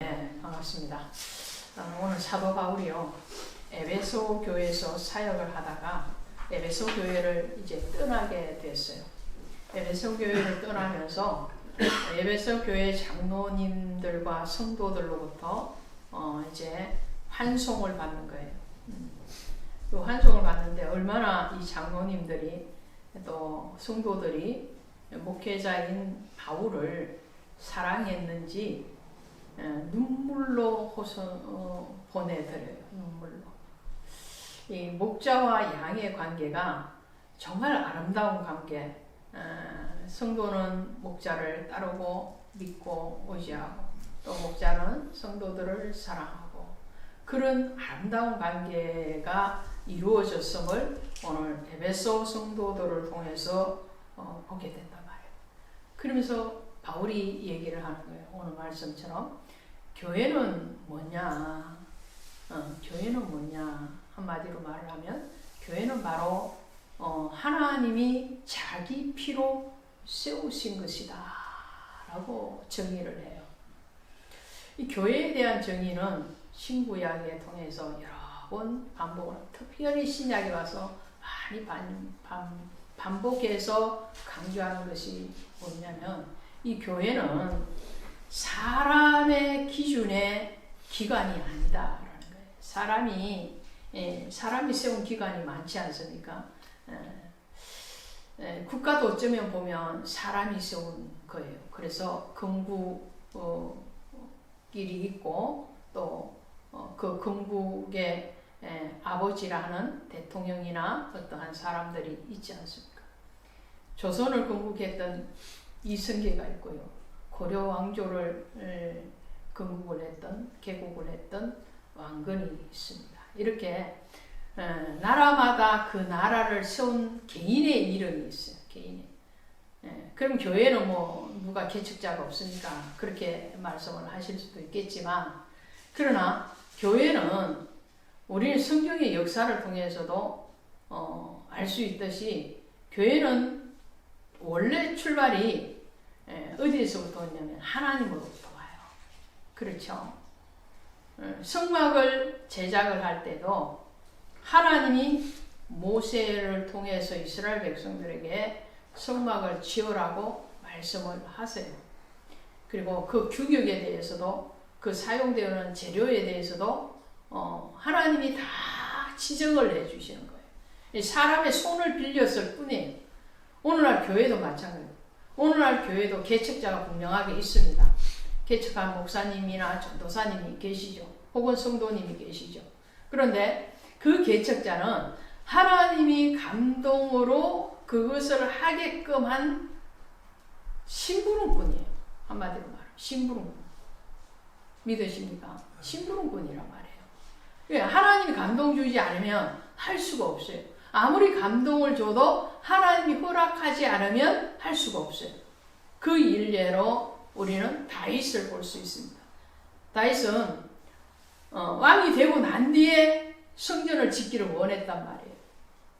네, 반갑습니다. 오늘 사도 바울이요, 에베소 교회에서 사역을 하다가 에베소 교회를 이제 떠나게 됐어요. 에베소 교회를 떠나면서 에베소 교회 장로님들과 성도들로부터 이제 환송을 받는 거예요. 그 환송을 받는데 얼마나 이 장로님들이 또 성도들이 목회자인 바울을 사랑했는지 눈물로 보내드려요. 눈물로. 이 목자와 양의 관계가 정말 아름다운 관계. 성도는 목자를 따르고 믿고 의지하고 또 목자는 성도들을 사랑하고 그런 아름다운 관계가 이루어졌음을 오늘 에베소 성도들을 통해서 보게 된단 말이에요. 그러면서 바울이 얘기를 하는 거예요. 오늘 말씀처럼 교회는 뭐냐? 교회는 뭐냐? 한마디로 말을 하면 교회는 바로 하나님이 자기 피로 세우신 것이다 라고 정의를 해요. 이 교회에 대한 정의는 신구약에 통해서 여러 번 반복을, 특별히 신약에 와서 많이 반복해서 강조하는 것이 뭐냐면 이 교회는 사람의 기준의 기관이 아니다라는 거예요. 사람이 세운 기관이 많지 않습니까? 국가도 어쩌면 보면 사람이 세운 거예요. 그래서 건국길이 있고 또 그 건국의 아버지라 하는 대통령이나 어떠한 사람들이 있지 않습니까? 조선을 건국했던 이성계가 있고요. 고려 왕조를 개국을 했던 왕건이 있습니다. 이렇게 나라마다 그 나라를 세운 개인의 이름이 있어요. 개인의. 그럼 교회는 뭐 누가 개척자가 없으니까 그렇게 말씀을 하실 수도 있겠지만, 그러나 교회는 우리는 성경의 역사를 통해서도 알 수 있듯이 교회는 원래 출발이 어디에서부터 왔냐면 하나님으로부터 와요. 그렇죠? 성막을 제작을 할 때도 하나님이 모세를 통해서 이스라엘 백성들에게 성막을 지으라고 말씀을 하세요. 그리고 그 규격에 대해서도 그 사용되는 재료에 대해서도 하나님이 다 지정을 해주시는 거예요. 사람의 손을 빌렸을 뿐이에요. 오늘날 교회도 마찬가지예요. 오늘날 교회도 개척자가 분명하게 있습니다. 개척한 목사님이나 전도사님이 계시죠. 혹은 성도님이 계시죠. 그런데 그 개척자는 하나님이 감동으로 그것을 하게끔 한 심부름꾼이에요. 한마디로 말하면 심부름꾼. 믿으십니까? 심부름꾼이란 말이에요. 하나님이 감동 주지 않으면 할 수가 없어요. 아무리 감동을 줘도 하나님이 허락하지 않으면 할 수가 없어요. 그 일례로 우리는 다윗을 볼 수 있습니다. 다윗은 왕이 되고 난 뒤에 성전을 짓기를 원했단 말이에요.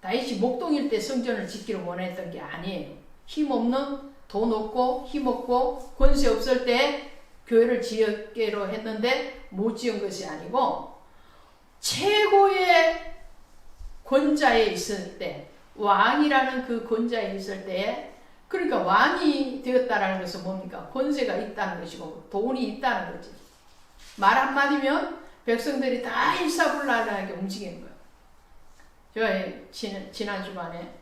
다윗이 목동일 때 성전을 짓기를 원했던 게 아니에요. 힘없는, 돈 없고 힘없고 권세 없을 때 교회를 지었기로 했는데 못 지은 것이 아니고 최고의 권자에 있을 때, 왕이라는 그 권자에 있을 때에, 그러니까 왕이 되었다라는 것은 뭡니까? 권세가 있다는 것이고 돈이 있다는 거지. 말 한마디면 백성들이 다 일사불란하게 움직이는 거예요. 제가 지난 주간에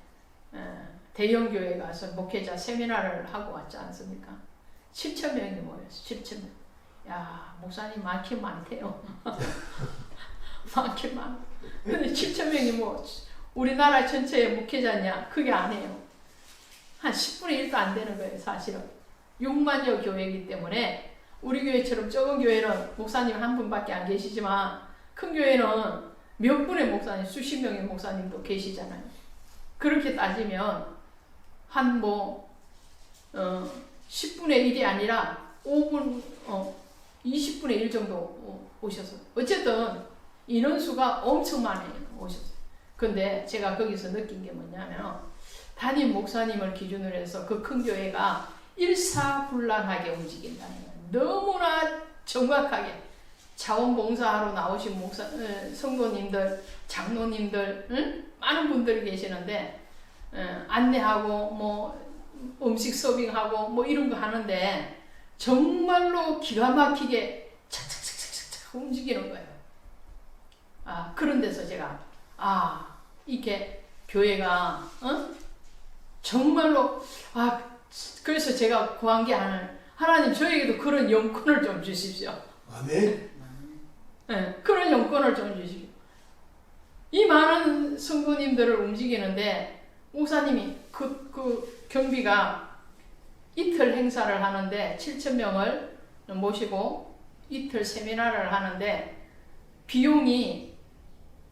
대형 교회 가서 목회자 세미나를 하고 왔지 않습니까? 7,000명이 모였어요. 7,000명. 야, 목사님 많긴 많대요. 많긴 많아. 근데 7,000명이 뭐 우리나라 전체의 목회자냐? 그게 아니에요. 한 10분의 1도 안 되는 거예요, 사실은. 6만여 교회이기 때문에 우리 교회처럼 적은 교회는 목사님 한 분밖에 안 계시지만 큰 교회는 몇 분의 목사님, 수십 명의 목사님도 계시잖아요. 그렇게 따지면 한 10분의 1이 아니라 5분, 20분의 1 정도 오셔서 어쨌든 인원수가 엄청 많이 오셨어요. 근데 제가 거기서 느낀 게 뭐냐면 담임 목사님을 기준으로 해서 그 큰 교회가 일사불란하게 움직인다는 거예요. 너무나 정확하게 자원봉사하러 나오신 성도님들, 장로님들, 많은 분들이 계시는데 안내하고 뭐 음식 서빙하고 뭐 이런 거 하는데 정말로 기가 막히게 착착착착착 움직이는 거예요. 그런 데서 제가 이게 교회가 정말로 그래서 제가 구한 게 하나님 저에게도 그런 영권을 좀 주십시오. 아멘. 네, 그런 영권을 좀 주십시오. 이 많은 성도님들을 움직이는데 목사님이 그 경비가 이틀 행사를 하는데 7,000명을 모시고 이틀 세미나를 하는데 비용이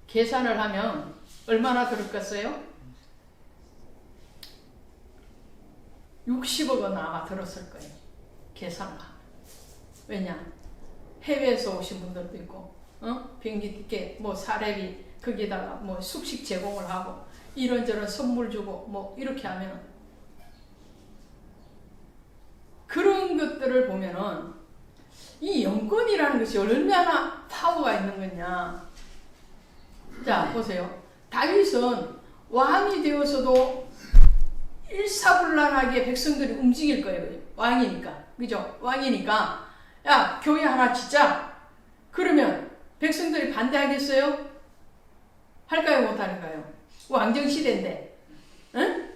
계산을 하면 얼마나 들었겠어요? 60억 원 아마 들었을 거예요. 계산을 하면. 왜냐? 해외에서 오신 분들도 있고, 비행기 티켓, 뭐 사례비, 거기다가 뭐 숙식 제공을 하고, 이런저런 선물 주고, 뭐 이렇게 하면 그런 것들을 보면은 이 영권이라는 것이 얼마나 파워가 있는 거냐. 자, 보세요. 다윗은 왕이 되어서도 일사불란하게 백성들이 움직일 거예요. 왕이니까. 그죠? 왕이니까. 야, 교회 하나 짓자. 그러면 백성들이 반대하겠어요? 할까요? 못할까요? 왕정시대인데. 응?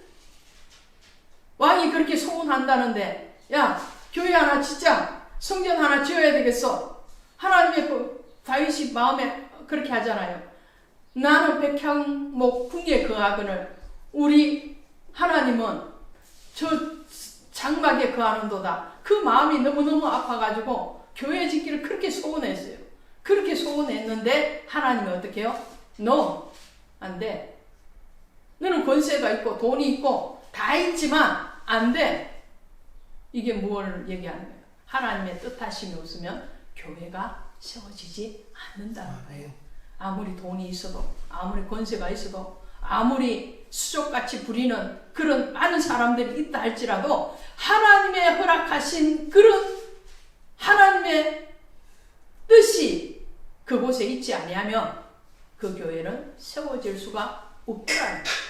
왕이 그렇게 소원한다는데, 야, 교회 하나 짓자. 성전 하나 지어야 되겠어. 하나님의 다윗이 마음에 그렇게 하잖아요. 나는 백향목 궁에 거하거늘 우리 하나님은 저 장막에 거하는도다. 그 마음이 너무너무 아파가지고 교회 짓기를 그렇게 소원했어요. 그렇게 소원했는데 하나님이 어떻게 해요? 너 안 돼. 너는 권세가 있고 돈이 있고 다 있지만 안 돼. 이게 뭘 얘기하는 거예요? 하나님의 뜻하심이 없으면 교회가 세워지지 않는다는 거예요. 아무리 돈이 있어도, 아무리 권세가 있어도, 아무리 수족같이 부리는 그런 많은 사람들이 있다 할지라도 하나님의 허락하신 그런 하나님의 뜻이 그곳에 있지 아니하면 그 교회는 세워질 수가 없더라는 거예요.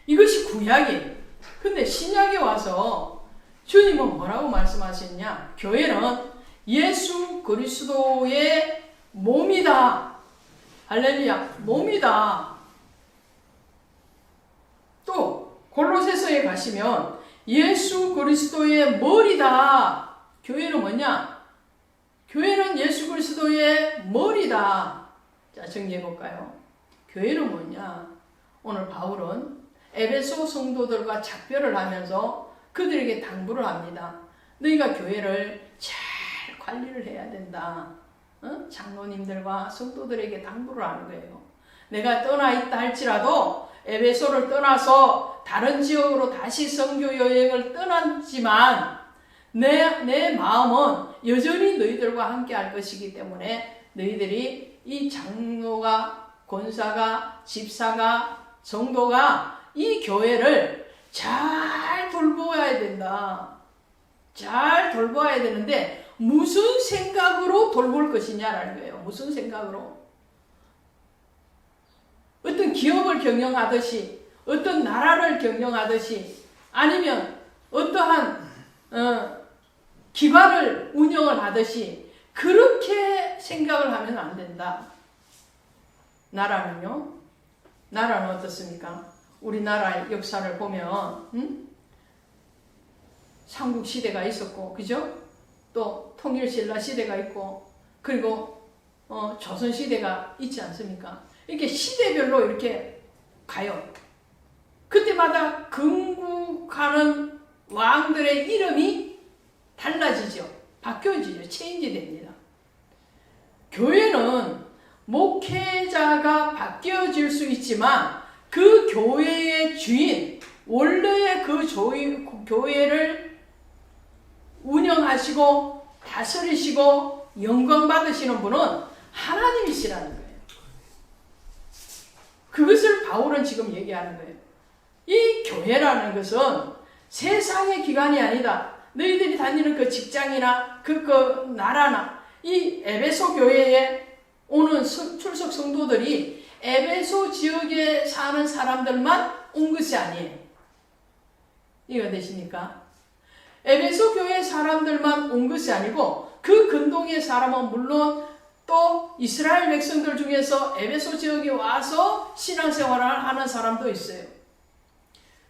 이것이 구약이에요. 근데 신약에 와서 주님은 뭐라고 말씀하셨냐? 교회는 예수 그리스도의 몸이다. 할렐루야, 몸이다. 또 골로새서에 가시면 예수 그리스도의 머리다. 교회는 뭐냐? 교회는 예수 그리스도의 머리다. 자, 정리해 볼까요? 교회는 뭐냐? 오늘 바울은 에베소 성도들과 작별을 하면서 그들에게 당부를 합니다. 너희가 교회를 잘 관리를 해야 된다. 장로님들과 성도들에게 당부를 하는 거예요. 내가 떠나 있다 할지라도 에베소를 떠나서 다른 지역으로 다시 선교 여행을 떠났지만 내 마음은 여전히 너희들과 함께 할 것이기 때문에 너희들이 이 장로가, 권사가, 집사가, 성도가 이 교회를 잘 돌보아야 된다. 잘 돌봐야 되는데 무슨 생각으로 돌볼 것이냐라는 거예요. 무슨 생각으로? 어떤 기업을 경영하듯이, 어떤 나라를 경영하듯이, 아니면 어떠한 기관을 운영을 하듯이 그렇게 생각을 하면 안 된다. 나라는요? 나라는 어떻습니까? 우리나라의 역사를 보면 삼국시대가 있었고, 그죠? 또 통일신라 시대가 있고, 그리고 조선시대가 있지 않습니까? 이렇게 시대별로 이렇게 가요. 그때마다 건국하는 왕들의 이름이 달라지죠. 바뀌어지죠. 체인지 됩니다. 교회는 목회자가 바뀌어질 수 있지만 그 교회의 주인, 원래의 그 교회를 운영하시고 다스리시고 영광 받으시는 분은 하나님이시라는 거예요. 그것을 바울은 지금 얘기하는 거예요. 이 교회라는 것은 세상의 기관이 아니다. 너희들이 다니는 그 직장이나 그 나라나 이 에베소 교회에 오는 출석 성도들이 에베소 지역에 사는 사람들만 온 것이 아니에요. 이해가 되십니까? 에베소 교회 사람들만 온 것이 아니고 그 근동의 사람은 물론 또 이스라엘 백성들 중에서 에베소 지역에 와서 신앙생활을 하는 사람도 있어요.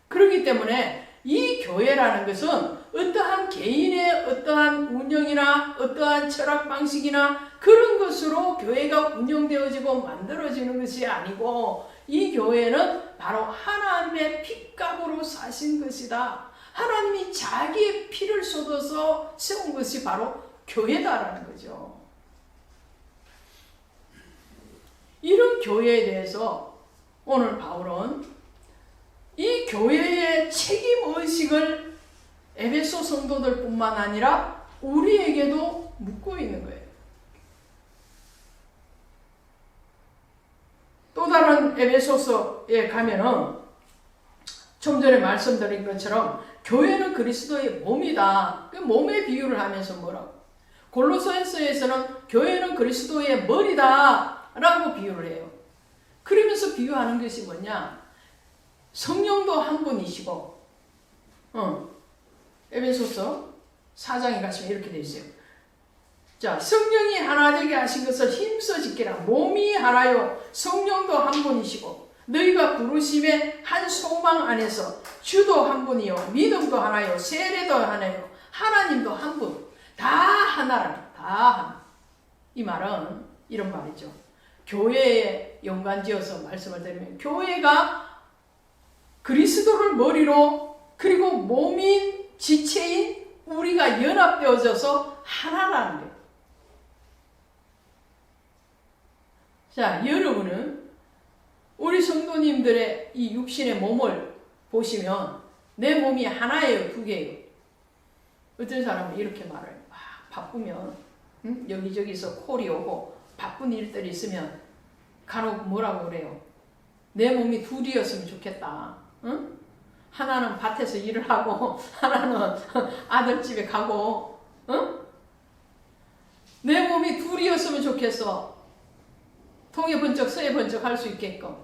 그렇기 때문에 이 교회라는 것은 어떠한 개인의 어떠한 운영이나 어떠한 철학 방식이나 그런 것으로 교회가 운영되어지고 만들어지는 것이 아니고 이 교회는 바로 하나님의 핏값으로 사신 것이다. 하나님이 자기의 피를 쏟아서 세운 것이 바로 교회다라는 거죠. 이런 교회에 대해서 오늘 바울은 이 교회의 책임의식을 에베소 성도들 뿐만 아니라 우리에게도 묻고 있는 거예요. 또 다른 에베소서에 가면은 좀 전에 말씀드린 것처럼 교회는 그리스도의 몸이다. 그 몸의 비유를 하면서 뭐라고? 골로새서에서는 교회는 그리스도의 머리다 라고 비유를 해요. 그러면서 비유하는 것이 뭐냐? 성령도 한 분이시고 에베소서 4장에 가시면 이렇게 되어 있어요. 자, 성령이 하나 되게 하신 것을 힘써 지키라. 몸이 하나요 성령도 한 분이시고 너희가 부르심의 한 소망 안에서 주도 한 분이요 믿음도 하나요 세례도 하나요 하나님도 한 분. 다 하나라. 다 하나. 이 말은 이런 말이죠. 교회에 연관지어서 말씀을 드리면 교회가 그리스도를 머리로 그리고 몸인 지체인 우리가 연합되어져서 하나라는 거예요. 자, 여러분은 우리 성도님들의 이 육신의 몸을 보시면 내 몸이 하나예요, 두 개예요? 어떤 사람은 이렇게 말해요. 바쁘면 여기저기서 콜이 오고 바쁜 일들이 있으면 간혹 뭐라고 그래요? 내 몸이 둘이었으면 좋겠다. 응? 하나는 밭에서 일을 하고 하나는 아들 집에 가고 응? 내 몸이 둘이었으면 좋겠어. 동해 번쩍 서해 번쩍 할 수 있게끔.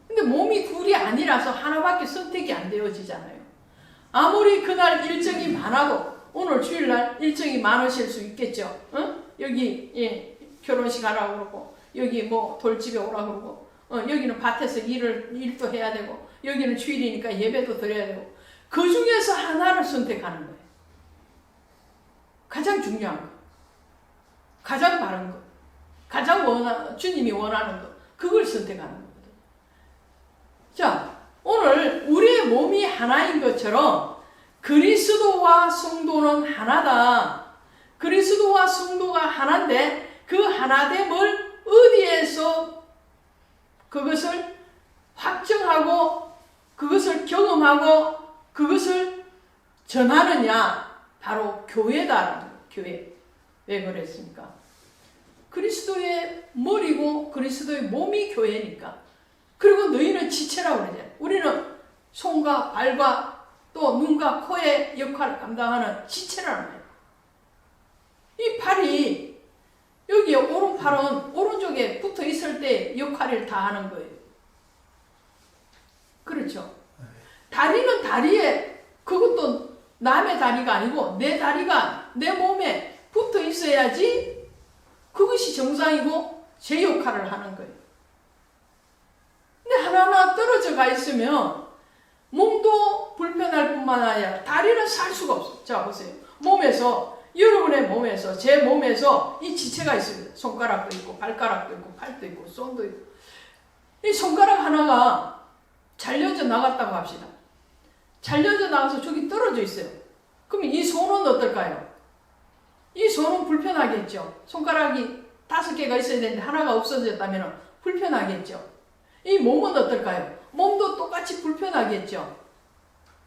근데 몸이 둘이 아니라서 하나밖에 선택이 안 되어지잖아요. 아무리 그날 일정이 많아도 오늘 주일날 일정이 많으실 수 있겠죠. 응? 여기 결혼식 하라고 그러고 여기 뭐 돌집에 오라고 그러고 여기는 밭에서 일도 해야 되고 여기는 주일이니까 예배도 드려야 되고 그 중에서 하나를 선택하는 거예요. 가장 중요한 거. 가장 바른 거. 가장 주님이 원하는 거. 그걸 선택하는 거거든요. 자, 오늘 우리의 몸이 하나인 것처럼 그리스도와 성도는 하나다. 그리스도와 성도가 하나인데 그 하나됨을 어디에서 그것을 확정하고 그것을 경험하고 그것을 전하느냐? 바로 교회다. 교회. 왜 그랬습니까? 그리스도의 머리고 그리스도의 몸이 교회니까. 그리고 너희는 지체라고 그러잖아요. 우리는 손과 발과 또 눈과 코의 역할을 감당하는 지체라는 거예요. 이 팔이 여기 오른팔은 오른쪽에 붙어 있을 때 역할을 다 하는 거예요. 그렇죠? 다리는 다리에 그것도 남의 다리가 아니고 내 다리가 내 몸에 붙어 있어야지 그것이 정상이고 제 역할을 하는 거예요. 근데 하나하나 떨어져 가 있으면 몸도 불편할 뿐만 아니라 다리는 살 수가 없어요. 자, 보세요. 몸에서, 여러분의 몸에서, 제 몸에서 이 지체가 있습니다. 손가락도 있고, 발가락도 있고, 팔도 있고, 손도 있고. 이 손가락 하나가 잘려져 나갔다고 합시다. 잘려져 나가서 저기 떨어져 있어요. 그럼 이 손은 어떨까요? 이 손은 불편하겠죠. 손가락이 5개가 있어야 되는데 하나가 없어졌다면 불편하겠죠. 이 몸은 어떨까요? 몸도 똑같이 불편하겠죠.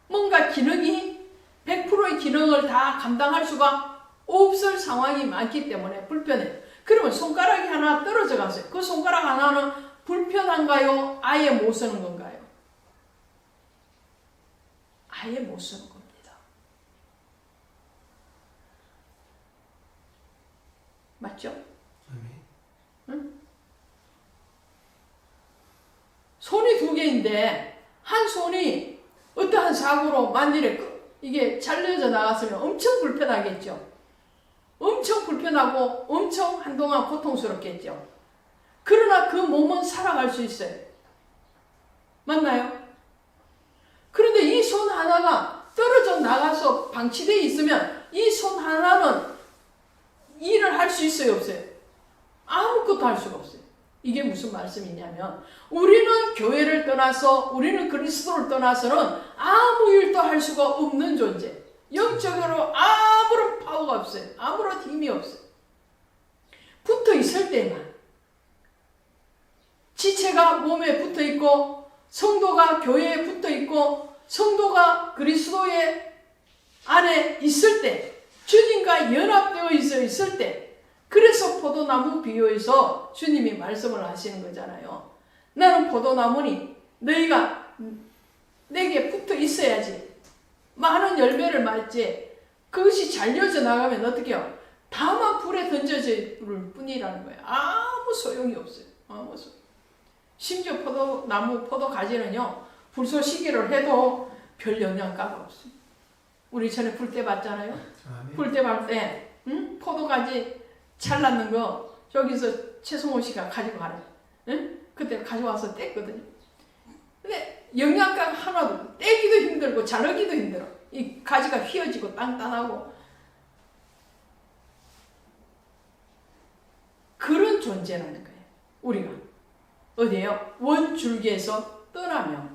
뭔가 기능이 100%의 기능을 다 감당할 수가 없을 상황이 많기 때문에 불편해요. 그러면 손가락이 하나 떨어져 갔어요. 그 손가락 하나는 불편한가요? 아예 못 쓰는 건가요? 아예 못 쓰는 겁니다. 맞죠? 아멘. 응? 손이 두 개인데 한 손이 어떠한 사고로 만일에 이게 잘려져 나갔으면 엄청 불편하겠죠. 엄청 불편하고 엄청 한동안 고통스럽겠죠. 그러나 그 몸은 살아갈 수 있어요. 맞나요? 그런데 이 손 하나가 떨어져 나가서 방치되어 있으면 이 손 하나는 일을 할 수 있어요, 없어요? 아무것도 할 수가 없어요. 이게 무슨 말씀이냐면 우리는 교회를 떠나서 우리는 그리스도를 떠나서는 아무 일도 할 수가 없는 존재. 영적으로 아무런 파워가 없어요. 아무런 힘이 없어요. 붙어 있을 때만. 지체가 몸에 붙어 있고 성도가 교회에 붙어 있고 성도가 그리스도의 안에 있을 때 주님과 연합되어 있을 때 그래서 포도나무 비유에서 주님이 말씀을 하시는 거잖아요. 나는 포도나무니 너희가 내게 붙어 있어야지 많은 열매를 맺지. 그것이 잘려져 나가면 어떻게 해요? 다만 불에 던져질 뿐이라는 거예요. 아무 소용이 없어요. 아무 소용. 심지어 포도나무, 포도가지는요, 불쏘시개를 해도 별 영향가가 없어요. 우리 전에 불때 봤잖아요? 불때 봤을 때, 포도가지 잘랐는 거, 저기서 최성호 씨가 가지고 가래. 응? 그때 가져와서 뗐거든요. 근데 영양가가 하나도, 떼기도 힘들고, 자르기도 힘들어. 이 가지가 휘어지고, 단단하고. 그런 존재라는 거예요. 우리가. 어디에요? 원줄기에서 떠나며.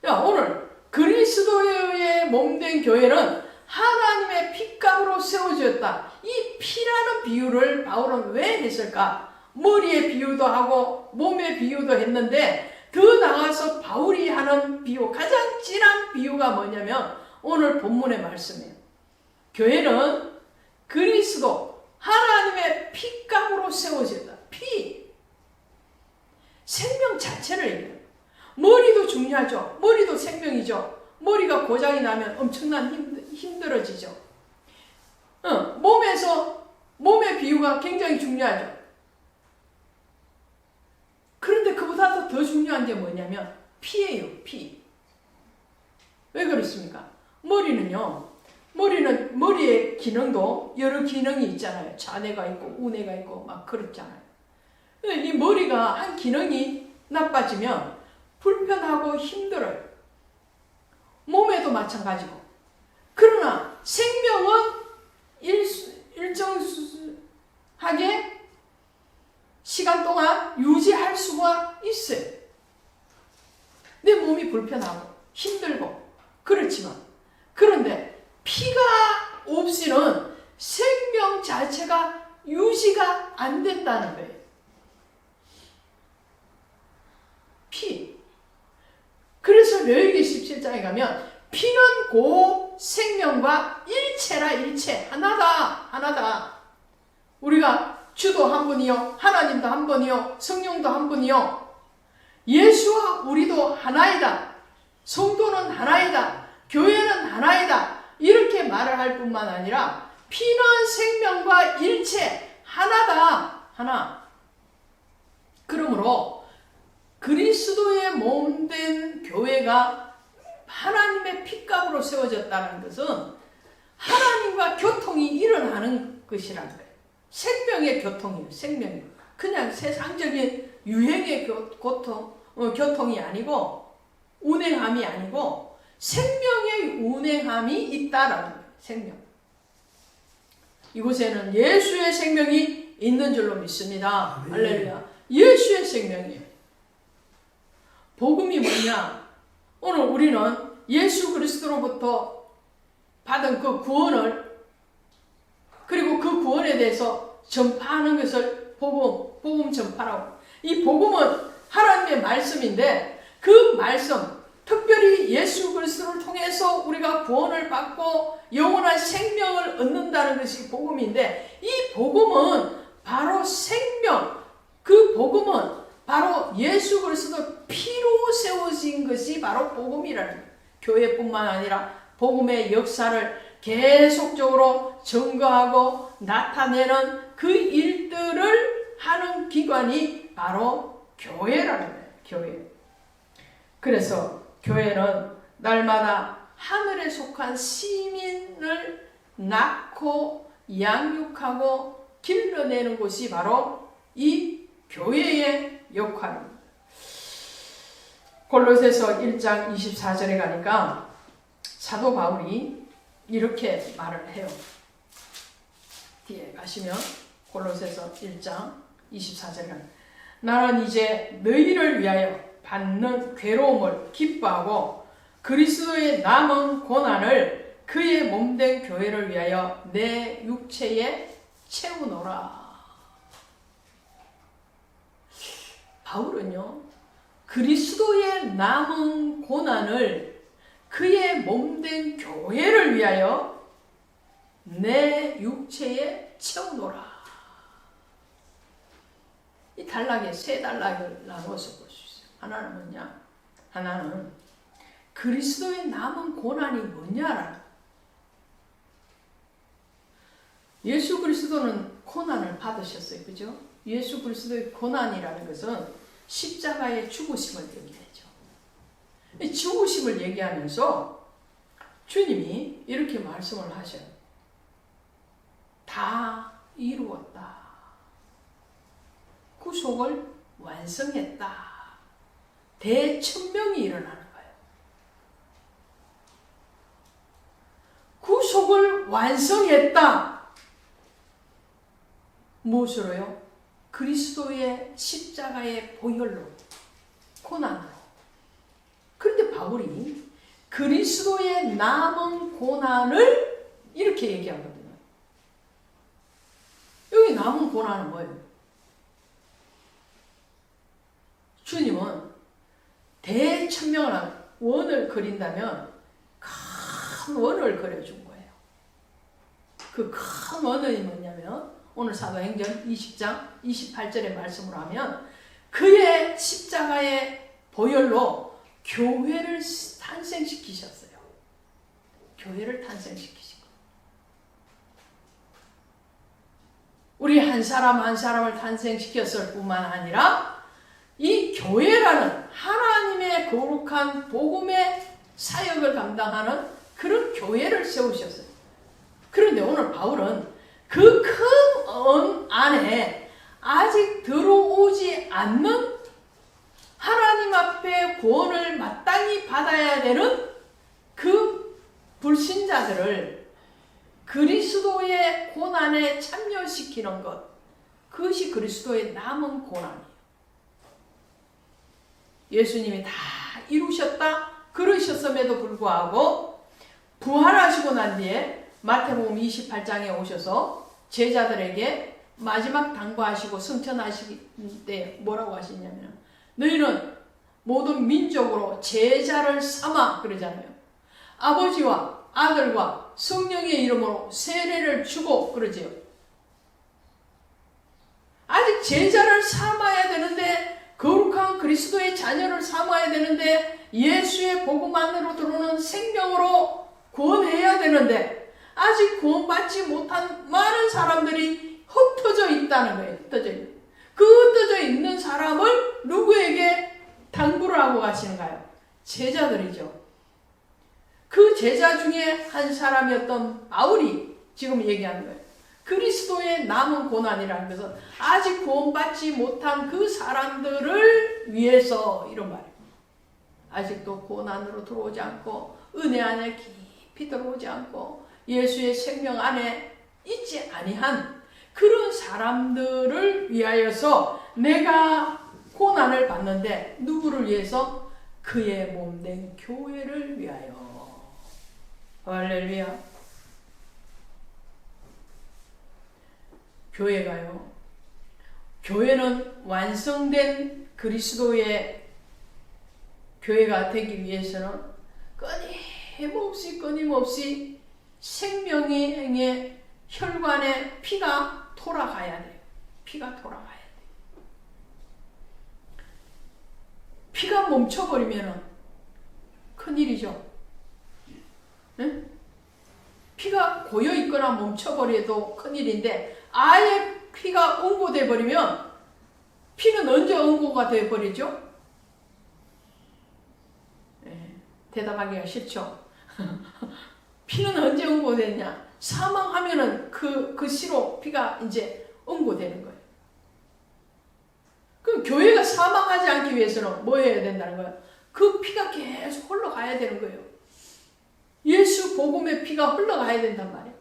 야, 오늘 그리스도의 몸된 교회는 하나님의 핏값으로 세워졌다. 이 피라는 비유를 바울은 왜 했을까? 머리의 비유도 하고 몸의 비유도 했는데 더 나아가서 바울이 하는 비유, 가장 진한 비유가 뭐냐면 오늘 본문의 말씀이에요. 교회는 그리스도 하나님의 핏값으로 세워졌다. 피. 생명 자체를 얘기해요. 머리도 중요하죠. 머리도 생명이죠. 머리가 고장이 나면 엄청난 힘들어지죠. 몸의 비유가 굉장히 중요하죠. 그런데 그보다 더 중요한 게 뭐냐면 피예요. 피. 왜 그렇습니까? 머리는 머리의 기능도 여러 기능이 있잖아요. 좌뇌가 있고 우뇌가 있고 막 그렇잖아요. 이 머리가 한 기능이 나빠지면 불편하고 힘들어요. 몸에도 마찬가지고. 그러나 생명은 일정하게 시간 동안 유지할 수가 있어요. 내 몸이 불편하고 힘들고 그렇지만 그런데 피가 없이는 생명 자체가 유지가 안 된다는 거예요. 피. 그래서 레위기 17장에 가면 피는 곧 생명과 일체라. 일체. 하나다. 우리가 주도 한 분이요, 하나님도 한 분이요, 성령도 한 분이요, 예수와 우리도 하나이다. 성도는 하나이다. 교회는 하나이다. 이렇게 말을 할 뿐만 아니라 피는 생명과 일체 하나다. 하나. 그러므로 그리스도의 몸된 교회가 하나님의 핏값으로 세워졌다는 것은 하나님과 교통이 일어나는 것이라는 거예요. 생명의 교통이에요. 생명이에요. 그냥 세상적인 유행의 교통이 아니고 운행함이 아니고 생명의 운행함이 있다라는 거예요. 생명. 이곳에는 예수의 생명이 있는 줄로 믿습니다. 할렐루야. 예수의 생명이에요. 복음이 뭐냐? 오늘 우리는 예수 그리스도로부터 받은 그 구원을 그리고 그 구원에 대해서 전파하는 것을 복음 전파라고. 이 복음은 하나님의 말씀인데 그 말씀, 특별히 예수 그리스도를 통해서 우리가 구원을 받고 영원한 생명을 얻는다는 것이 복음인데 이 복음은 바로 생명, 그 복음은 바로 예수 그리스도 피로 세워진 것이 바로 복음이라는 거예요. 교회뿐만 아니라 복음의 역사를 계속적으로 증거하고 나타내는 그 일들을 하는 기관이 바로 교회라는 거예요. 교회. 그래서 교회는 날마다 하늘에 속한 시민을 낳고 양육하고 길러내는 곳이 바로 이 교회의 역할입니다. 골로새서 1장 24절에 가니까 사도 바울이 이렇게 말을 해요. 뒤에 가시면 골로새서 1장 24절에 가니까 나는 이제 너희를 위하여 받는 괴로움을 기뻐하고 그리스도의 남은 고난을 그의 몸된 교회를 위하여 내 육체에 채우노라. 바울은요, 그리스도의 남은 고난을 그의 몸된 교회를 위하여 내 육체에 채우노라. 이 단락에 세 단락을 나누어서 볼 수 있어요. 하나는 뭐냐? 하나는 그리스도의 남은 고난이 뭐냐라. 예수 그리스도는 고난을 받으셨어요. 그죠? 예수 그리스도의 고난이라는 것은 십자가의 죽으심을 얘기하죠. 죽으심을 얘기하면서 주님이 이렇게 말씀을 하셔요. 다 이루었다. 구속을 완성했다. 대천명이 일어나는 거예요. 구속을 완성했다. 무엇으로요? 그리스도의 십자가의 보혈로, 고난으로. 그런데 바울이 그리스도의 남은 고난을 이렇게 얘기하거든요. 여기 남은 고난은 뭐예요? 주님은 대천명을 원을 그린다면 큰 원을 그려준 거예요. 그 큰 원이 뭐냐면 오늘 사도행전 20장 28절의 말씀으로 하면 그의 십자가의 보혈로 교회를 탄생시키셨어요. 교회를 탄생시키신 거예요. 우리 한 사람 한 사람을 탄생시켰을 뿐만 아니라 이 교회라는 하나님의 거룩한 복음의 사역을 감당하는 그런 교회를 세우셨어요. 그런데 오늘 바울은 그 큰 원 안에 아직 들어오지 않는 하나님 앞에 구원을 마땅히 받아야 되는 그 불신자들을 그리스도의 고난에 참여시키는 것, 그것이 그리스도의 남은 고난이에요. 예수님이 다 이루셨다 그러셨음에도 불구하고 부활하시고 난 뒤에 마태복음 28장에 오셔서 제자들에게 마지막 당부하시고 승천하실 때 뭐라고 하시냐면 너희는 모든 민족으로 제자를 삼아 그러잖아요. 아버지와 아들과 성령의 이름으로 세례를 주고 그러지요. 아직 제자를 삼아야 되는데 거룩한 그리스도의 자녀를 삼아야 되는데 예수의 복음 안으로 들어오는 생명으로 구원해야 되는데 아직 구원받지 못한 많은 사람들이 흩어져 있다는 거예요. 그 흩어져 있는 사람을 누구에게 당부를 하고 가시는가요? 제자들이죠. 그 제자 중에 한 사람이었던 바울이 지금 얘기하는 거예요. 그리스도의 남은 고난이라는 것은 아직 구원받지 못한 그 사람들을 위해서 이런 말이에요. 아직도 고난으로 들어오지 않고 은혜 안에 깊이 들어오지 않고 예수의 생명 안에 있지 아니한 그런 사람들을 위하여서 내가 고난을 받는데 누구를 위해서? 그의 몸된 교회를 위하여. 할렐루야. 교회가요. 교회는 완성된 그리스도의 교회가 되기 위해서는 끊임없이 생명의 혈관에 피가 돌아가야 돼요. 피가 돌아가야 돼요. 피가 멈춰버리면 큰일이죠. 네? 피가 고여 있거나 멈춰버려도 큰일인데 아예 피가 응고돼 버리면 피는 언제 응고가 돼 버리죠? 대답하기가 싫죠. 피는 언제 응고됐냐? 사망하면은 그 시로 피가 이제 응고되는 거예요. 그럼 교회가 사망하지 않기 위해서는 뭐 해야 된다는 거예요? 그 피가 계속 흘러가야 되는 거예요. 예수 복음의 피가 흘러가야 된단 말이에요.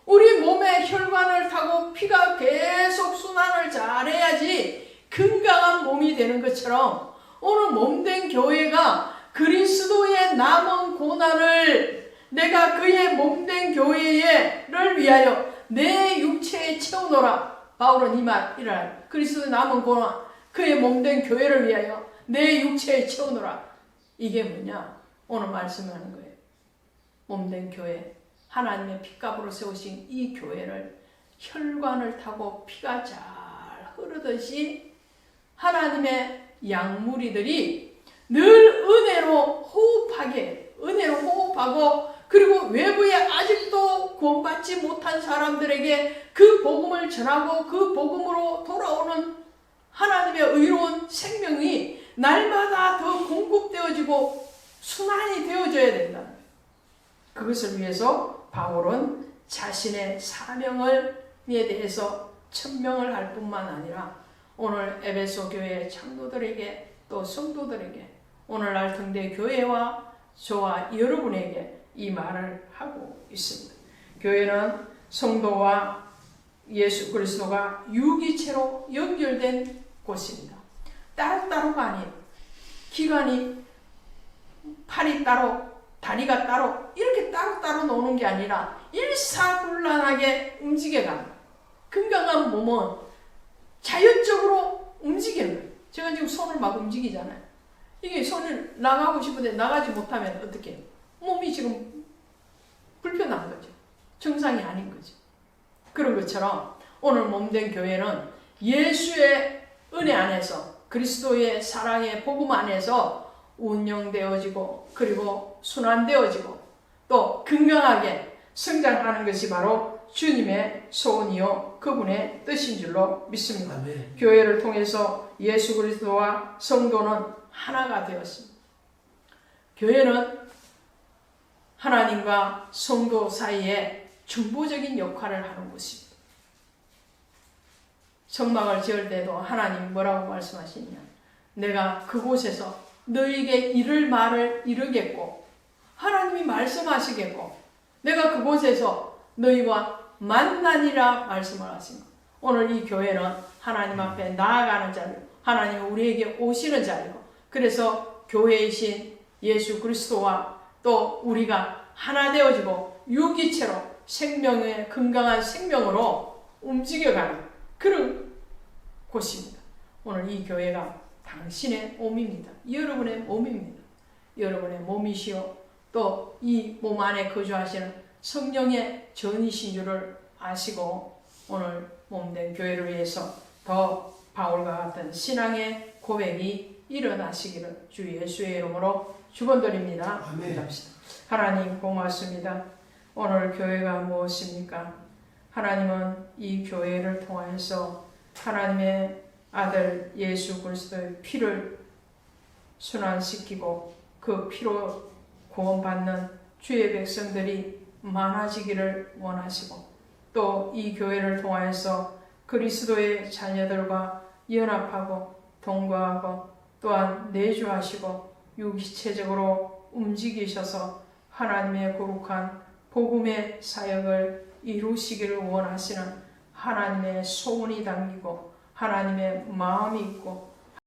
우리 몸에 혈관을 타고 피가 계속 순환을 잘해야지 건강한 몸이 되는 것처럼 오늘 몸된 교회가 그리스도의 남은 고난을 내가 그의 몸된 교회를 위하여 내 육체에 채우노라. 바울은 이 말이라. 그리스도의 남은 고난, 그의 몸된 교회를 위하여 내 육체에 채우노라. 이게 뭐냐? 오늘 말씀하는 거예요. 몸된 교회, 하나님의 핏값으로 세우신 이 교회를 혈관을 타고 피가 잘 흐르듯이 하나님의 양무리들이 늘 은혜로 호흡하게, 은혜로 호흡하고, 그리고 외부에 아직도 구원받지 못한 사람들에게 그 복음을 전하고 그 복음으로 돌아오는 하나님의 의로운 생명이 날마다 더 공급되어지고 순환이 되어져야 된다. 그것을 위해서 바울은 자신의 사명에 대해서 천명을 할 뿐만 아니라 오늘 에베소 교회 장로들에게 또 성도들에게 오늘날 등대 교회와 저와 여러분에게 이 말을 하고 있습니다. 교회는 성도와 예수 그리스도가 유기체로 연결된 곳입니다. 따로따로가 아니에요. 기관이 팔이 따로, 다리가 따로 이렇게 따로따로 노는 게 아니라 일사불란하게 움직여가는 건강한 몸은 자연적으로 움직이는 거예요. 제가 지금 손을 막 움직이잖아요. 이게 손을 나가고 싶은데 나가지 못하면 어떻게 해요? 몸이 지금 불편한 거죠. 정상이 아닌 거죠. 그런 것처럼 오늘 몸된 교회는 예수의 은혜 안에서 그리스도의 사랑의 복음 안에서 운영되어지고 그리고 순환되어지고 또 건강하게 성장하는 것이 바로 주님의 소원이요 그분의 뜻인 줄로 믿습니다. 아멘. 교회를 통해서 예수 그리스도와 성도는 하나가 되었습니다. 교회는 하나님과 성도 사이에 중보적인 역할을 하는 곳입니다. 성막을 지을 때도 하나님 뭐라고 말씀하시냐? 내가 그곳에서 너에게 이를 말을 이루겠고 하나님이 말씀하시겠고 내가 그곳에서 너희와 만나니라 말씀을 하십니다. 오늘 이 교회는 하나님 앞에 나아가는 자리요. 하나님이 우리에게 오시는 자리요. 그래서 교회이신 예수 그리스도와 또 우리가 하나 되어지고 유기체로 생명의 건강한 생명으로 움직여가는 그런 곳입니다. 오늘 이 교회가 당신의 몸입니다. 여러분의 몸입니다. 여러분의 몸이시요 또 이 몸 안에 거주하시는 성령의 전이신 줄을 아시고 오늘 몸된 교회를 위해서 더 바울과 같은 신앙의 고백이 일어나시기를 주 예수의 이름으로 축원드립니다. 아멘. 하나님 고맙습니다. 오늘 교회가 무엇입니까? 하나님은 이 교회를 통해서 하나님의 아들 예수 그리스도의 피를 순환시키고 그 피로 구원받는 주의 백성들이 많아지기를 원하시고 또 이 교회를 통해서 그리스도의 자녀들과 연합하고 동거하고 또한 내주하시고 유기체적으로 움직이셔서 하나님의 거룩한 복음의 사역을 이루시기를 원하시는 하나님의 소원이 담기고 하나님의 마음이 있고